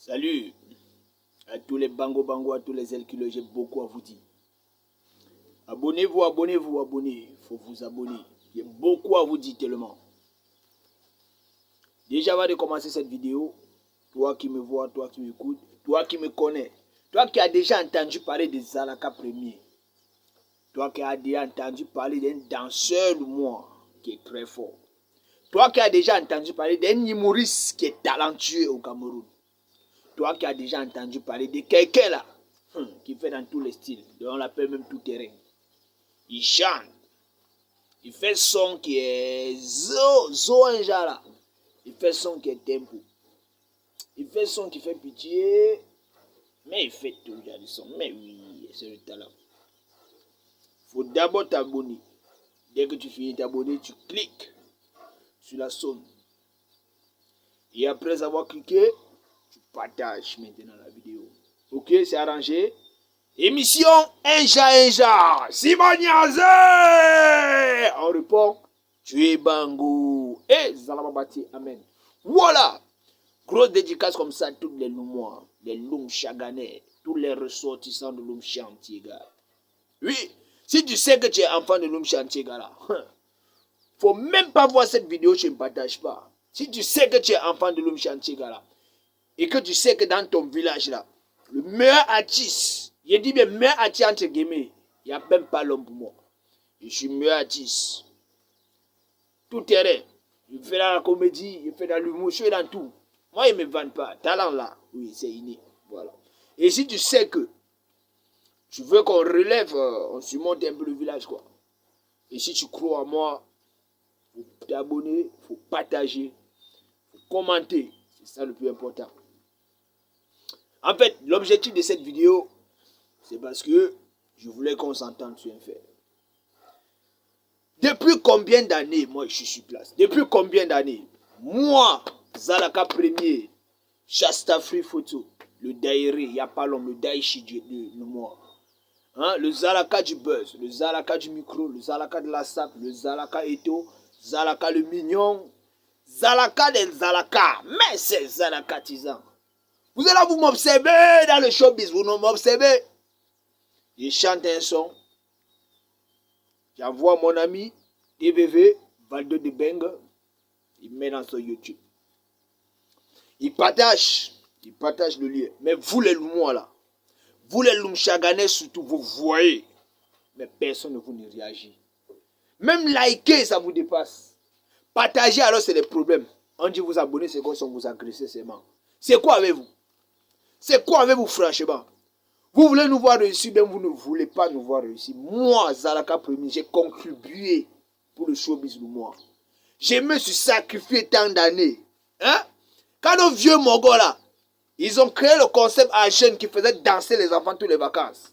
Salut à tous les bango, à tous les elkilos, j'ai beaucoup à vous dire. Abonnez-vous, abonnez-vous, abonnez. Il faut vous abonner. J'ai beaucoup à vous dire tellement. Déjà avant de commencer cette vidéo, toi qui me vois, toi qui m'écoutes, toi qui me connais, toi qui as déjà entendu parler de Zalaka Premier, toi qui as déjà entendu parler d'un danseur de moi qui est très fort, toi qui as déjà entendu parler d'un humoriste qui est talentueux au Cameroun, toi qui as déjà entendu parler de quelqu'un là, qui fait dans tous les styles, on l'appelle même tout terrain. Il chante, il fait son qui est zo un genre là. Il fait son qui est tempo. Il fait son qui fait pitié, mais il fait tout genre de son. Mais oui, c'est le talent. Il faut d'abord t'abonner. Dès que tu finis t'abonner, tu cliques sur la sonne. Et après avoir cliqué, tu partages maintenant la vidéo. Ok, c'est arrangé. Émission Enja. Simon Niazé. On répond, tu es bango. Et Zalamabati, amen. Voilà. Grosse dédicace comme ça à tous les Loumois, les Loum Chaganais, tous les ressortissants de Loum Chantiega. Oui, si tu sais que tu es enfant de Loum Chantiega là, faut même pas voir cette vidéo, je ne partage pas. Si tu sais que tu es enfant de Loum Chantiega là, et que tu sais que dans ton village là, le meilleur artiste, je dis bien meilleur artiste entre guillemets, il n'y a même pas l'homme pour moi. Je suis meilleur artiste. Tout terrain. Je fais dans la comédie, je fais dans l'humour, je fais dans tout. Moi, ils ne me vendent pas. Talent là, oui, c'est inné. Voilà. Et si tu sais que tu veux qu'on relève, on surmonte un peu le village, quoi. Et si tu crois en moi, il faut t'abonner, il faut partager, il faut commenter. C'est ça le plus important. En fait, l'objectif de cette vidéo, c'est parce que je voulais qu'on s'entende sur un fait. Depuis combien d'années, moi, je suis sur place? Depuis combien d'années? Moi, Zalaka Premier, Shasta Free Photo, le Daïri, il n'y a pas l'homme, le Daïchi de moi. Hein? Le Zalaka du buzz, le Zalaka du micro, le Zalaka de la SAP, le Zalaka Eto, Zalaka le mignon, Zalaka des Zalaka, mais c'est Zalaka Tizan. Vous allez là, vous m'observez dans le showbiz, vous m'observez. Je chante un son, j'envoie mon ami DVV, Valdo de Beng, il met dans son YouTube. Il partage le lien. Mais vous les Loumois là, vous les Loumchaganais surtout, vous voyez, mais personne ne vous ne réagit. Même liker, ça vous dépasse. Partager alors c'est des problèmes. On dit vous abonner, c'est comme si on vous agressait seulement. C'est quoi avec vous? C'est quoi avec vous franchement? Vous voulez nous voir réussir, bien vous ne voulez pas nous voir réussir. Moi, Zalaka Premier, j'ai contribué pour le showbiz Loumois. Je me suis sacrifié tant d'années. Hein? Quand nos vieux Mongols là, ils ont créé le concept à jeunes qui faisait danser les enfants toutes les vacances.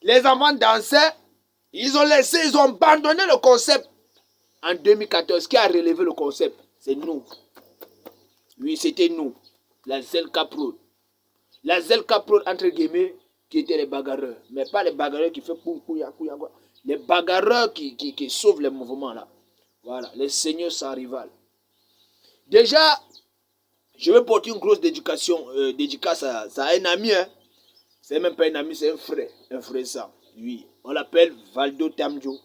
Les enfants dansaient, ils ont abandonné le concept. En 2014, qui a relevé le concept? C'est nous. Oui, c'était nous. La Zelka Pro. La Zelka Pro, entre guillemets, qui étaient les bagarreurs. Mais pas les bagarreurs qui font kouya. Les bagarreurs qui sauvent les mouvements là. Voilà, les seigneurs sans rival. Déjà, je vais porter une grosse dédicace à un ami. Hein. C'est même pas un ami, c'est un frère ça. Oui, on l'appelle Valdo Tamjo.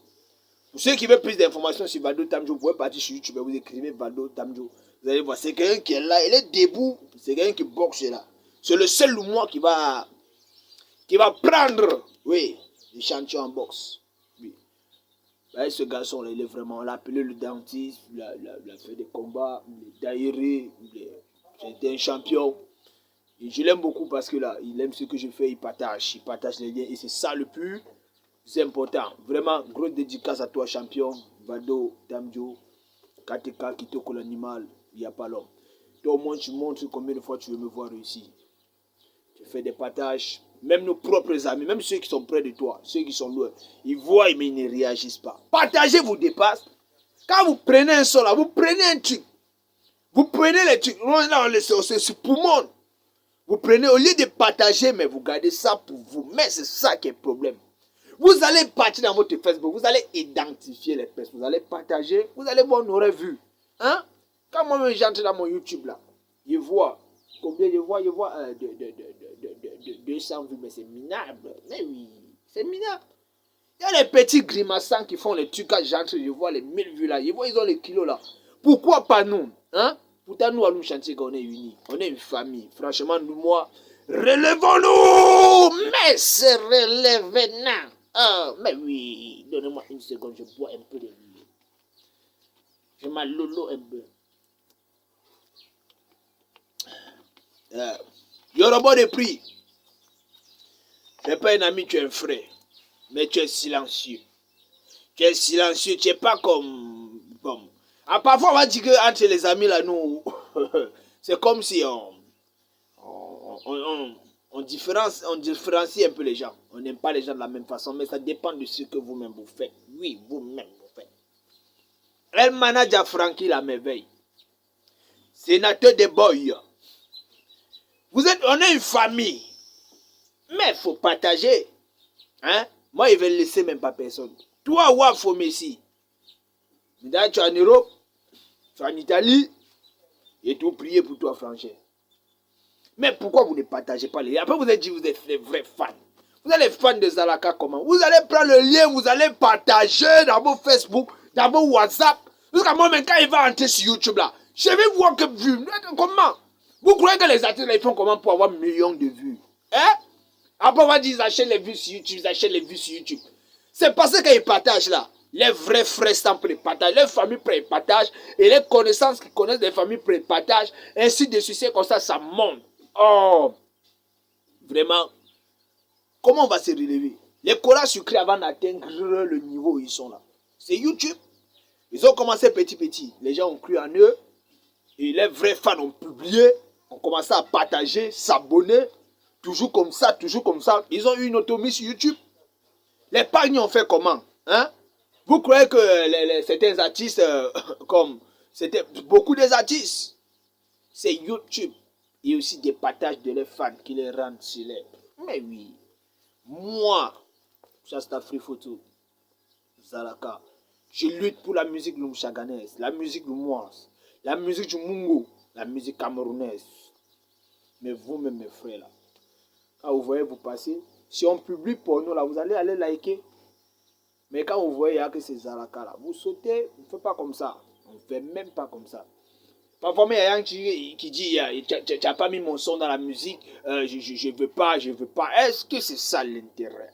Pour ceux qui veulent plus d'informations sur Valdo Tamjo, vous pouvez partir sur YouTube et vous écrivez Valdo Tamjo. Vous allez voir, c'est quelqu'un qui est là, il est debout, c'est quelqu'un qui boxe là. C'est le seul Loumois qui va prendre, oui, les chantiers en boxe. Oui. Ben, ce garçon là, il est vraiment, on l'a appelé le dentiste, il a fait des combats, les daïrés, c'était un champion. Et je l'aime beaucoup parce que là, il aime ce que je fais, il partage les liens. Et c'est ça le plus important. Vraiment, grosse dédicace à toi, champion. Valdo, Tamjo, Kateka, Kitoko l'animal, il n'y a pas l'homme. Toi, au moins, tu montres combien de fois tu veux me voir réussir. Tu fais des partages. Même nos propres amis, même ceux qui sont près de toi, ceux qui sont loin, ils voient mais ils ne réagissent pas. Partager vous dépasse. Quand vous prenez un son là, vous prenez un truc. Vous prenez les trucs. Là, c'est poumon. Vous prenez, au lieu de partager, mais vous gardez ça pour vous. Mais c'est ça qui est le problème. Vous allez partir dans votre Facebook, vous allez identifier les personnes, vous allez partager, vous allez voir, on aurait vu. Hein? Quand moi-même j'entre dans mon YouTube là, je vois combien je vois 200 vues, mais c'est minable. Mais oui, c'est minable. Il y a les petits grimaçants qui font les trucs à j'entre, je vois les 1000 vues là, je vois ils ont les kilos là. Pourquoi pas nous, hein? Pourtant nous à nous chantier on est unis, on est une famille. Franchement nous moi, relevons-nous, mais c'est relevez-nous. Ah, mais oui, donnez-moi une seconde, je bois un peu de vie. Je m'allolo un peu. Yoruba de prix. Tu n'es pas un ami, tu es un frère. Mais tu es silencieux. Tu es silencieux, tu n'es pas comme... Ah, parfois, on va dire qu'entre les amis, là, nous... c'est comme si on différencie un peu les gens. On n'aime pas les gens de la même façon, mais ça dépend de ce que vous-même vous faites. Oui, vous-même vous faites. Elle manage à Francky la merveille. Sénateur des boys. On est une famille. Mais il faut partager. Hein? Moi, il ne vais laisser même pas personne. Toi, Wafo Messi. Tu es en Europe, tu es en Italie, et tout prier pour toi, franchement. Mais pourquoi vous ne partagez pas les liens? Après, vous avez dit que vous êtes les vrais fans. Vous êtes les fans de Zalaka comment? Vous allez prendre le lien, vous allez partager dans vos Facebook, dans vos WhatsApp. Jusqu'à moi, même quand il va entrer sur YouTube là, je vais voir que vues. Comment? Vous croyez que les artistes là, ils font comment pour avoir millions de vues? Hein? Après, on va dire qu'ils achètent les vues sur YouTube, ils achètent les vues sur YouTube. C'est parce qu'ils partagent là. Les vrais frères sont prêts partagent, les familles prêts partagent, et les connaissances qui connaissent des familles prêts partagent, ainsi de suite, comme ça monte. Oh, vraiment, comment on va se relever? Les courants sucrés avant d'atteindre le niveau où ils sont là. C'est YouTube. Ils ont commencé petit. Les gens ont cru en eux. Et les vrais fans ont publié, ont commencé à partager, s'abonner. Toujours comme ça. Ils ont eu une autonomie sur YouTube. Les pagnes ont fait comment? Hein? Vous croyez que certains artistes, comme c'était beaucoup des artistes, c'est YouTube et aussi des partages de leurs fans qui les rendent célèbres. Mais oui, moi, Shasta Free Photo, Zalaka, je lutte pour la musique lumchaganaise, la musique lumoise, la musique du Mungo, la musique camerounaise. Mais vous-même, mes frères, là, quand vous voyez vous passer, si on publie pour nous, là, vous allez aller liker. Mais quand vous voyez que c'est Zalaka, là, vous sautez, on ne fait pas comme ça. On ne fait même pas comme ça. Parfois, il y a un qui dit, tu n'as pas mis mon son dans la musique, je ne veux pas. Est-ce que c'est ça l'intérêt?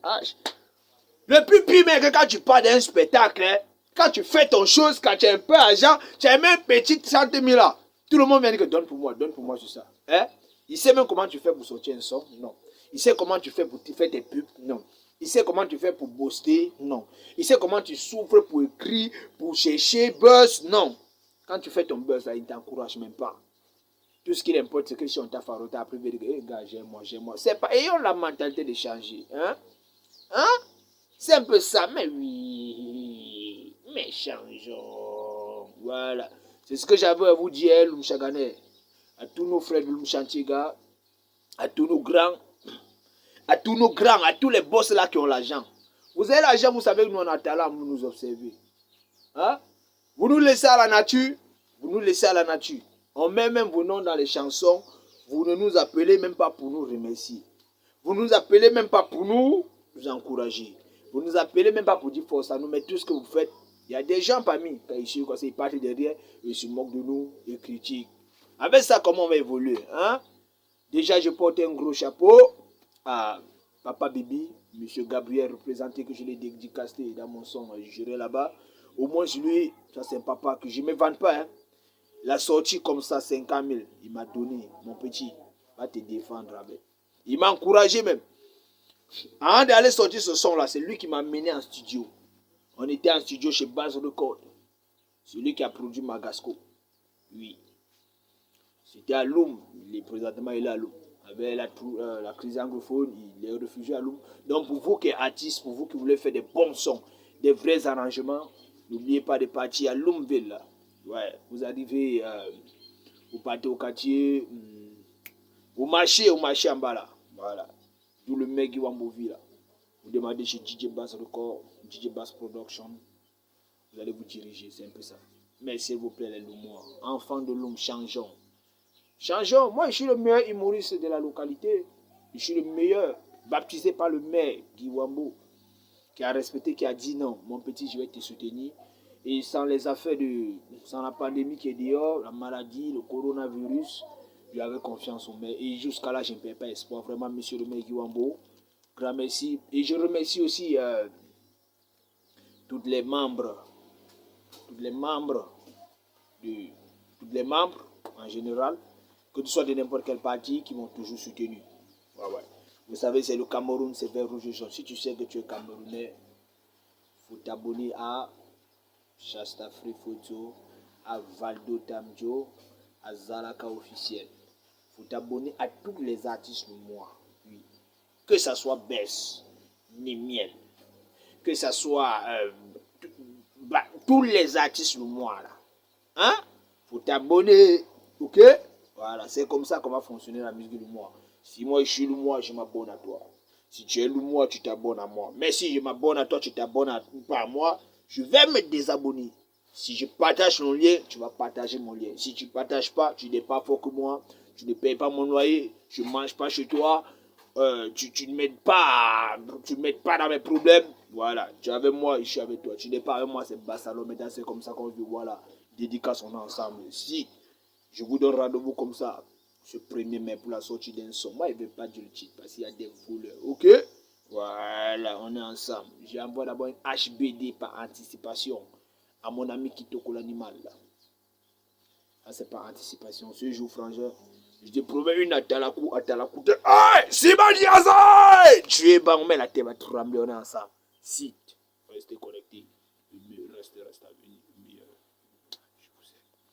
Le plus pire, mec, quand tu parles d'un spectacle, hein, quand tu fais ton chose, quand tu as un peu d'argent, tu as même petit 100 000 là. Tout le monde vient dire que donne pour moi sur ça. Hein? Il sait même comment tu fais pour sortir un son? Non. Il sait comment tu fais pour faire tes pubs? Non. Il sait comment tu fais pour booster? Non. Il sait comment tu souffres pour écrire, pour chercher buzz? Non. Quand tu fais ton buzz, là, il ne t'encourage même pas. Tout ce qui importe, c'est que si on t'a faroté, après, il va dire, hey, gars, j'aime-moi. C'est pas, ayons la mentalité de changer. Hein? Hein? C'est un peu ça, mais oui. Mais changeons. Voilà. C'est ce que j'avais à vous dire, Lumchagane. À tous nos frères de Lumchantiga, à tous nos grands, à tous les boss là qui ont l'argent. Vous avez l'argent, vous savez que nous on a talent, vous nous observez. Hein? Vous nous laissez à la nature, On met même vos noms dans les chansons, vous ne nous appelez même pas pour nous remercier. Vous ne nous appelez même pas pour nous encourager. Vous ne nous appelez même pas pour dire force à nous, mais tout ce que vous faites, il y a des gens parmi, quand ils partent derrière, ils se moquent de nous, ils critiquent. Avec ça, comment on va évoluer? Hein? Déjà, je porte un gros chapeau à Papa Bibi, M. Gabriel, représenté que je l'ai dédicacé dans mon son, j'irai là-bas. Au moins, lui, ça c'est un papa que je ne me vante pas. Hein. La sortie comme ça, 50 000, il m'a donné, mon petit, va te défendre avec. Il m'a encouragé même. Avant d'aller sortir ce son-là, c'est lui qui m'a mené en studio. On était en studio chez Baz Record. C'est lui qui a produit Magasco. Oui. C'était à Loum. Présentement, il est à Loum. Avec la crise anglophone, il est réfugié à Loum. Donc, pour vous qui êtes artistes, pour vous qui voulez faire des bons sons, des vrais arrangements, n'oubliez pas de partir à Loumville. Là. Ouais, vous arrivez, vous partez au quartier, vous marchez en bas là. Voilà. D'où le mec qui va m'ouvrir là. Vous demandez chez DJ Bass Record, DJ Bass Production. Vous allez vous diriger, c'est un peu ça. Mais s'il vous plaît, les Loumois, enfants de Loum, changeons. Changeons. Moi, je suis le meilleur humoriste de la localité. Je suis le meilleur, baptisé par le maire, Guy Wambo, qui a respecté, qui a dit non, mon petit, je vais te soutenir. Et sans les affaires sans la pandémie qui est dehors, la maladie, le coronavirus, j'avais confiance au maire. Et jusqu'à là, je ne perds pas espoir. Vraiment, monsieur le maire Guy Wambo, grand merci. Et je remercie aussi tous les membres, tous les membres, tous les membres en général, que tu sois de n'importe quel parti, qui m'ont toujours soutenu. Ouais, ouais. Vous savez, c'est le Cameroun, c'est vert, rouge et jaune. Si tu sais que tu es Camerounais, il faut t'abonner à Shasta Free Photo, à Valdo Tamjo, à Zalaka Officiel. Il faut t'abonner à tous les artistes de moi. Oui. Que ça soit Bess, ni Miel, que ça soit tous les artistes de moi là. Hein? Faut t'abonner. Ok? Voilà, c'est comme ça qu'on va fonctionner la musique de moi. Si moi je suis le moi, je m'abonne à toi. Si tu es le moi, tu t'abonnes à moi. Mais si je m'abonne à toi, tu t'abonnes pas à moi, je vais me désabonner. Si je partage mon lien, tu vas partager mon lien. Si tu ne partages pas, tu n'es pas fort que moi, tu ne payes pas mon loyer, je ne mange pas chez toi, tu ne m'aides pas, dans mes problèmes. Voilà, tu es avec moi, je suis avec toi. Tu n'es pas avec moi, c'est Bassalo, mais c'est comme ça qu'on vit. Voilà, dédicace, on est ensemble. Si je vous donne rendez-vous comme ça, ce 1er mai pour la sortie d'un son. Moi, je ne vais pas dire le titre parce qu'il y a des voleurs. Ok? Voilà, on est ensemble. J'envoie d'abord une HBD par anticipation à mon ami Kitoko l'animal. Ça, c'est par anticipation. Ce jour, frangin, je te promets une atalakou. Aïe! Simani Azai! Tu es bon, mais la tête va trembler, on est ensemble. Si, restez connectés.